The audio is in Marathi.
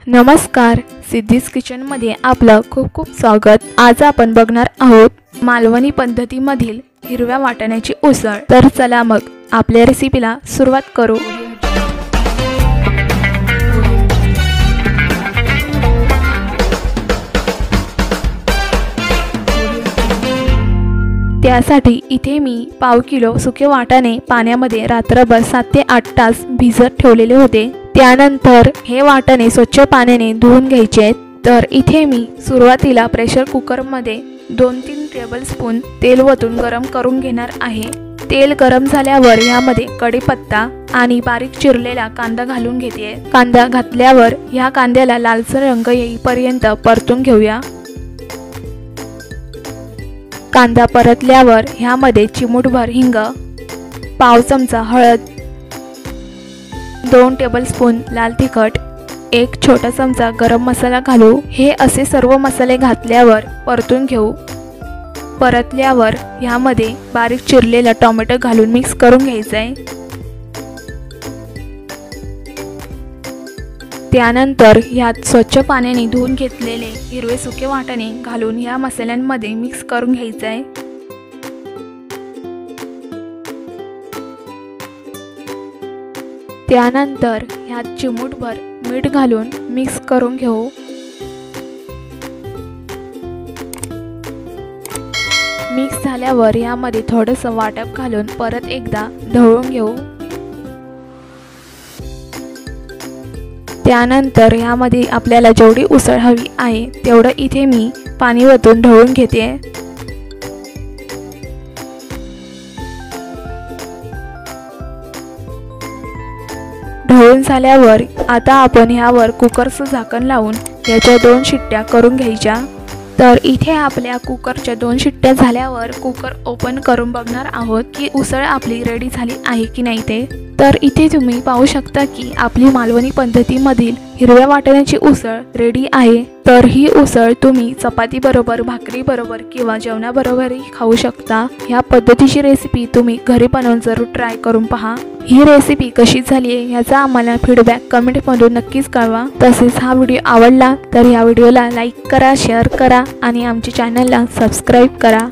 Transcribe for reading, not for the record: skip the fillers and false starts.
नमस्कार, सिद्धीज किचनमध्ये आपलं खूप खूप स्वागत। आज आपण बघणार आहोत मालवणी पद्धतीमधील हिरव्या वाटाण्याची उसळ। तर चला मग आपल्या रेसिपीला सुरुवात करू। त्यासाठी इथे मी पाव किलो सुके वाटाणे पाण्यामध्ये रात्रभर 7 ते 8 तास भिजत ठेवलेले होते। त्यानंतर हे वाटाणे स्वच्छ पाण्याने धुवून घ्यायचे आहेत। तर इथे मी सुरुवातीला प्रेशर कुकर मध्ये 2-3 टेबलस्पून तेल ओतून गरम करून घेणार आहे। तेल गरम झाल्यावर यामध्ये कढीपत्ता आणि बारीक चिरलेला कांदा घालून घेते। कांदा घातल्यावर ह्या कांद्याला लालसर रंग येईपर्यंत परतून घेऊया। कांदा परतल्यावर ह्यामध्ये चिमूटभर हिंग, पाव चमचा हळद, 2 टेबलस्पून लाल तिखट, 1 छोटा चमचा गरम मसाला घालू। हे असे सर्व मसाले घातल्यावर परतून घेऊ। परतल्यावर ह्यामध्ये बारीक चिरलेला टोमॅटो घालून मिक्स करून घ्यायचे। त्यानंतर ह्यात स्वच्छ पाण्याने धुवून घेतलेले हिरवे सुके वाटाणे घालून या मसाल्यांमध्ये मिक्स करून घ्यायचे। त्यानंतर ह्यात चिमूटभर मीठ घालून मिक्स करून घेऊ। मिक्स झाल्यावर यामध्ये थोडंसं वाटप घालून परत एकदा ढवळून घेऊ। त्यानंतर यामध्ये आपल्याला जेवढी उसळ हवी आहे तेवढं इथे मी पाणी ओतून ढवळून घेते। ढवळून झाल्यावर आता आपण ह्यावर कुकरचं झाकण लावून याच्या 2 शिट्ट्या करून घ्यायच्या। तर इथे आपल्या कुकरच्या 2 शिट्ट्या झाल्यावर कुकर ओपन करून बघणार आहोत की उसळ आपली रेडी झाली आहे की नाही ते। तर इथे तुम्ही पाहू शकता की आपली मालवणी पद्धतीमधील हिरव्या वाटाण्याची उसळ रेडी आहे। तर ही उसळ तुम्ही चपाती बरोबर, भाकरी बरोबर किंवा जेवणाबरोबरही खाऊ शकता। ह्या पद्धतीची रेसिपी तुम्ही घरी बनवून जरूर ट्राय करून पहा। ही रेसिपी कशी झाली आहे याचा आम्हाला फीडबॅक कमेंटमधून नक्कीच कळवा। तसेच हा व्हिडिओ आवडला तर या व्हिडिओला लाईक करा, शेअर करा आणि आमच्या चॅनलला सबस्क्राईब करा।